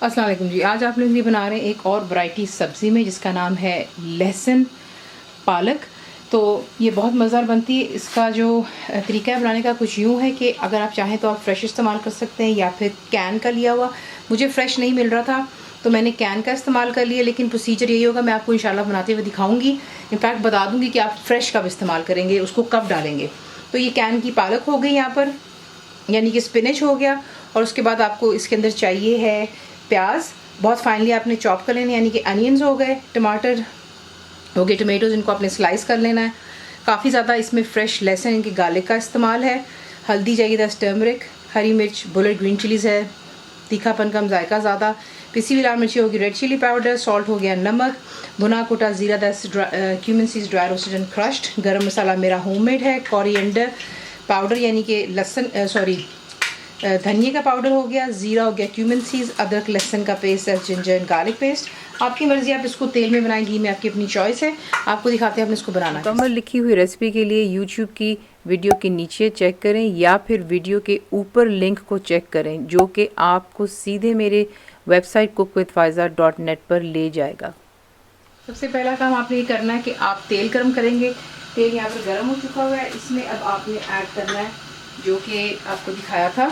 अस्सलाम वालेकुम जी। आज आप लोग लिए बना रहे हैं एक और वैरायटी सब्ज़ी में जिसका नाम है लहसुन पालक। तो ये बहुत मज़ेदार बनती है। इसका जो तरीका है बनाने का कुछ यूँ है कि अगर आप चाहें तो आप फ्रेश इस्तेमाल कर सकते हैं या फिर कैन का लिया हुआ। मुझे फ़्रेश नहीं मिल रहा था तो मैंने कैन का इस्तेमाल कर लिया, लेकिन प्रोसीजर यही होगा, मैं आपको इंशाल्लाह बनाते हुए दिखाऊँगी। इनफैक्ट बता दूँगी कि आप फ्रेश कब इस्तेमाल करेंगे, उसको कब डालेंगे। तो ये कैन की पालक हो गई यहाँ पर, यानी कि स्पिनच हो गया। और उसके बाद आपको इसके अंदर चाहिए है प्याज, बहुत फाइनली आपने चॉप कर लेना, यानी कि अनियंस हो गए, टमाटर हो गए, टमेटोज़ इनको आपने स्लाइस कर लेना है। काफ़ी ज़्यादा इसमें फ्रेश लहसुन इनकी गार्लिक का इस्तेमाल है। हल्दी चाहिए 10 टर्मरिक, हरी मिर्च, बुलेट ग्रीन चिलीज़ है, तीखापन कम, जायका ज़्यादा, पिसी हुई लाल मिर्ची होगी, रेड चिली पाउडर, सॉल्ट हो गया, नमक, भुना कुटा ज़ीरा 10 cumin seeds dry roasted and crushed, गरम मसाला मेरा होममेड है, कोरिएंडर पाउडर यानी कि धनिया का पाउडर हो गया, ज़ीरा हो गया, क्यूमिन सीड्स, अदरक लहसुन का पेस्ट है, जिंजर एंड गार्लिक पेस्ट। आपकी मर्ज़ी, आप इसको तेल में बनाएं, घी में, आपकी अपनी चॉइस है। आपको दिखाते हैं आपने इसको बनाना। मुकम्मल लिखी हुई रेसिपी के लिए यूट्यूब की वीडियो के नीचे चेक करें या फिर वीडियो के ऊपर लिंक को चेक करें, जो कि आपको सीधे मेरे वेबसाइट cookWithFaiza.net पर ले जाएगा। सबसे पहला काम आपने ये करना है कि आप तेल गर्म करेंगे। तेल यहाँ पर गर्म हो चुका हुआ है। इसमें अब आपने ऐड करना है जो कि आपको दिखाया था,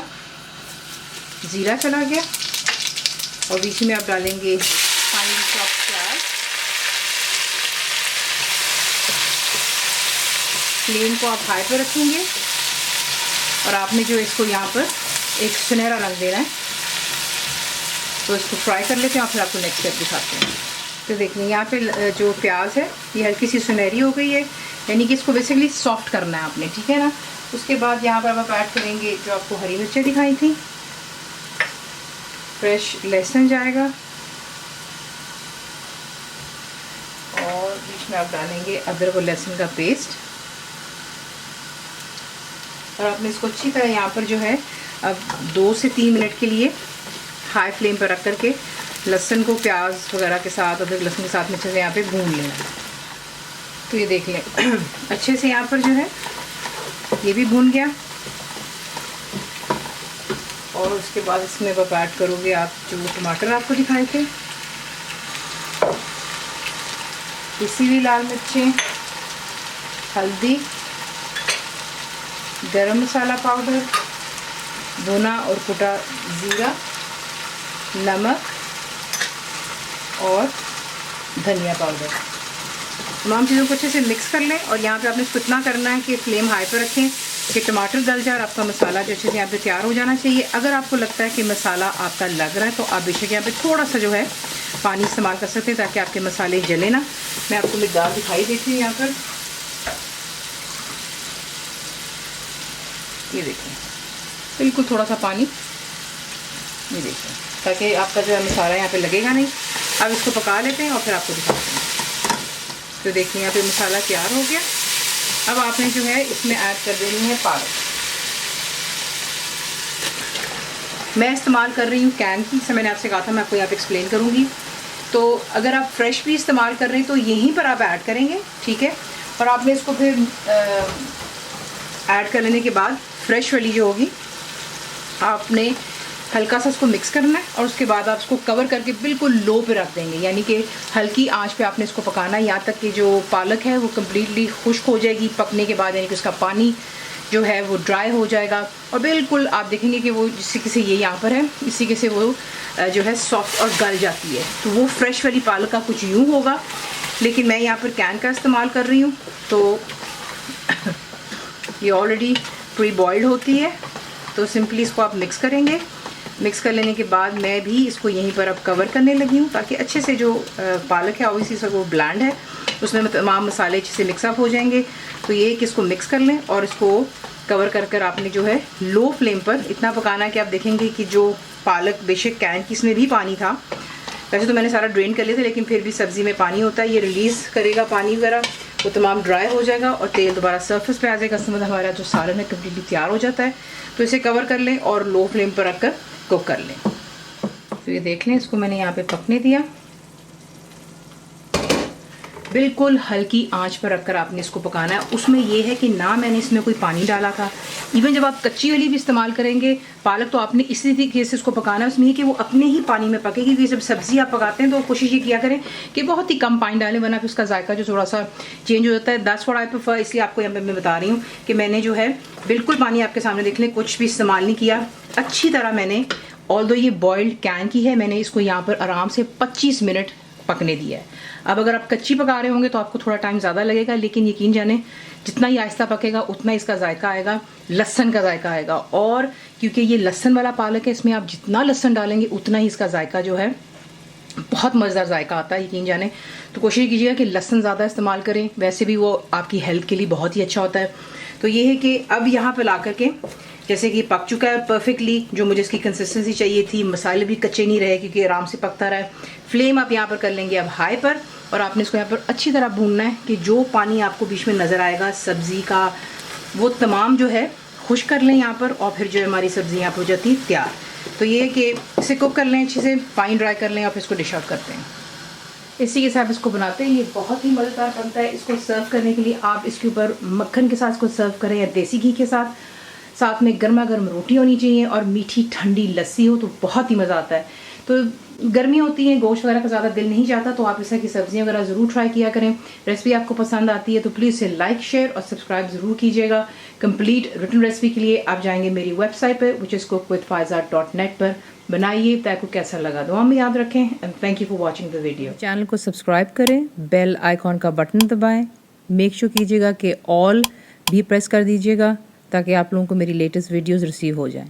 ज़ीरा चला गया, और बीच में आप डालेंगे फाइनली चॉप्ड प्याज। फ्लेम को आप हाई पर रखेंगे और आपने जो इसको यहाँ पर एक सुनहरा रंग देना है, तो इसको फ्राई कर लेते हैं और फिर आपको नेक्स्ट स्टेप दिखाते हैं। तो देखिए यहाँ पे जो प्याज है ये हल्की सी सुनहरी हो गई है, यानी कि इसको बेसिकली सॉफ्ट करना है आपने, ठीक है ना। उसके बाद यहाँ पर आप ऐड करेंगे जो आपको हरी मिर्चें दिखाई थी, फ्रेश लहसुन जाएगा, और बीच में आप डालेंगे अदरक और लहसुन का पेस्ट। और आपने इसको अच्छी तरह यहाँ पर जो है अब 2 से 3 मिनट के लिए हाई फ्लेम पर रख करके लहसुन को प्याज वगैरह के साथ, अदरक लहसुन के साथ में अच्छे से यहाँ पे भून लेना है। तो ये देख लें अच्छे से यहाँ पर जो है ये भी भून गया। और उसके बाद इसमें अब ऐड करोगे आप जो टमाटर आपको दिखाए थे, पिसी हुई लाल मिर्चें, हल्दी, गरम मसाला पाउडर, भुना और कुटा ज़ीरा, नमक और धनिया पाउडर। तमाम चीज़ों को अच्छे से मिक्स कर लें। और यहाँ पे आपने इसको इतना करना है कि फ्लेम हाई पर रखें कि टमाटर गल जाए और आपका मसाला जो अच्छे से यहाँ पे तैयार हो जाना चाहिए। अगर आपको लगता है कि मसाला आपका लग रहा है तो आप बेशक यहाँ पे थोड़ा सा जो है पानी इस्तेमाल कर सकते हैं ताकि आपके मसाले जले ना। मैं आपको मिकदार दिखाई देती हूँ यहाँ पर, ये देखिए बिल्कुल थोड़ा सा पानी, ये देखिए, ताकि आपका जो है मसाला यहाँ पे लगेगा नहीं। अब इसको पका लेते हैं और फिर आपको दिखाते हैं। तो देखिए यहाँ पे मसाला तैयार हो गया। अब आपने जो है इसमें ऐड कर देनी है पालक। मैं इस्तेमाल कर रही हूँ कैन की, जैसे मैंने आपसे कहा था मैं आपको यहाँ पे एक्सप्लेन करूँगी। तो अगर आप फ्रेश भी इस्तेमाल कर रहे हैं तो यहीं पर आप ऐड करेंगे, ठीक है। और आपने इसको फिर ऐड कर लेने के बाद फ्रेश वाली जो होगी आपने हल्का सा इसको मिक्स करना है और उसके बाद आप इसको कवर करके बिल्कुल लो पे रख देंगे, यानी कि हल्की आंच पे आपने इसको पकाना है यहाँ तक कि जो पालक है वो कम्प्लीटली खुश्क हो जाएगी पकने के बाद, यानी कि उसका पानी जो है वो ड्राई हो जाएगा और बिल्कुल आप देखेंगे कि वो जिस तरीके से ये यहाँ पर है इसी के से वो जो है सॉफ्ट और गल जाती है। तो वो फ्रेश वाली पालक का कुछ यूँ होगा, लेकिन मैं यहाँ पर कैन का इस्तेमाल कर रही हूँ तो ये ऑलरेडी प्री बॉइल्ड होती है। तो सिंपली इसको आप मिक्स करेंगे। मिक्स कर लेने के बाद मैं भी इसको यहीं पर अब कवर करने लगी हूँ ताकि अच्छे से जो पालक है ऑब्वियसली सब वो ब्लैंड है, उसमें तमाम मसाले अच्छे से मिक्सअप हो जाएंगे। तो ये कि इसको मिक्स कर लें और इसको कवर कर कर आपने जो है लो फ्लेम पर इतना पकाना है कि आप देखेंगे कि जो पालक, बेशक कैन की इसमें भी पानी था, वैसे तो मैंने सारा ड्रेन कर लिया था, लेकिन फिर भी सब्ज़ी में पानी होता है, ये रिलीज़ करेगा पानी वगैरह, वो तमाम ड्राई हो जाएगा और तेल दोबारा सरफेस पे आ जाएगा। इसमें हमारा जो सालन है कम्प्लीटली तैयार हो जाता है। तो इसे कवर कर लें और लो फ्लेम पर रखकर कुक कर लें। तो ये देख लें, इसको मैंने यहाँ पे पकने दिया बिल्कुल हल्की आंच पर रखकर आपने इसको पकाना है। उसमें यह है कि ना मैंने इसमें कोई पानी डाला था। इवन जब आप कच्ची वाली भी इस्तेमाल करेंगे पालक तो आपने इसी तरीके से इसको पकाना है, उसमें ये कि वो अपने ही पानी में पकेगी। क्योंकि जब सब्ज़ी आप पकाते हैं तो कोशिश ये किया करें कि बहुत ही कम पानी डालें, वरना फिर उसका जायका जो थोड़ा सा चेंज हो जाता है। That's what I prefer. इसलिए आपको यहाँ पर मैं बता रही हूँ कि मैंने जो है बिल्कुल पानी आपके सामने देख लें, कुछ भी इस्तेमाल नहीं किया। अच्छी तरह मैंने, ऑल्दो ये बॉइल्ड कैन की है, मैंने इसको यहाँ पर आराम से 25 मिनट पकने दिया है। अब अगर आप कच्ची पका रहे होंगे तो आपको थोड़ा टाइम ज़्यादा लगेगा, लेकिन यकीन जाने जितना ही आहिस्ता पकेगा उतना इसका जायका आएगा, लहसन का जायका आएगा। और क्योंकि ये लहसन वाला पालक है, इसमें आप जितना लहसन डालेंगे उतना ही इसका जायका जो है बहुत मज़ेदार जायका आता है, यकीन जाने। तो कोशिश कीजिएगा कि लहसन ज़्यादा इस्तेमाल करें, वैसे भी वो आपकी हेल्थ के लिए बहुत ही अच्छा होता है। तो ये है कि अब यहाँ पे ला करके जैसे कि पक चुका है परफेक्टली, जो मुझे इसकी कंसिस्टेंसी चाहिए थी, मसाले भी कच्चे नहीं रहे क्योंकि आराम से पकता रहा है। फ्लेम आप यहाँ पर कर लेंगे अब हाई पर, और आपने इसको यहाँ पर अच्छी तरह भूनना है कि जो पानी आपको बीच में नज़र आएगा सब्ज़ी का वो तमाम जो है खुश कर लें यहाँ पर, और फिर जो है हमारी सब्ज़ी यहाँ पर हो जाती है तैयार। तो ये है कि इसे कुक कर लें अच्छे से, फाइन ड्राई कर लें और फिर इसको डिश आउट करते हैं। इसी के साथ इसको बनाते हैं, ये बहुत ही मज़ेदार बनता है। इसको सर्व करने के लिए आप इसके ऊपर मक्खन के साथ इसको सर्व करें या देसी घी के साथ, साथ में गर्मा गर्म रोटी होनी चाहिए और मीठी ठंडी लस्सी हो तो बहुत ही मज़ा आता है। तो गर्मी होती है, गोश्त वगैरह का ज़्यादा दिल नहीं चाहता, तो आप इस तरह की सब्जियां वगैरह ज़रूर ट्राई किया करें। रेसिपी आपको पसंद आती है तो प्लीज़ इसे लाइक शेयर और सब्सक्राइब ज़रूर कीजिएगा। कंप्लीट रिटन रेसिपी के लिए आप जाएंगे मेरी वेबसाइट पर which is cookwithfaiza.net पर। बनाइए, तो आपको कैसा लगा दुआ में याद रखें, and thank you for watching the video. Channel को सब्सक्राइब करें, बेल आइकॉन का बटन दबाएं, मेक श्योर कीजिएगा कि ऑल भी प्रेस कर दीजिएगा ताकि आप लोगों को मेरी लेटेस्ट वीडियोज़ रिसीव हो जाएं।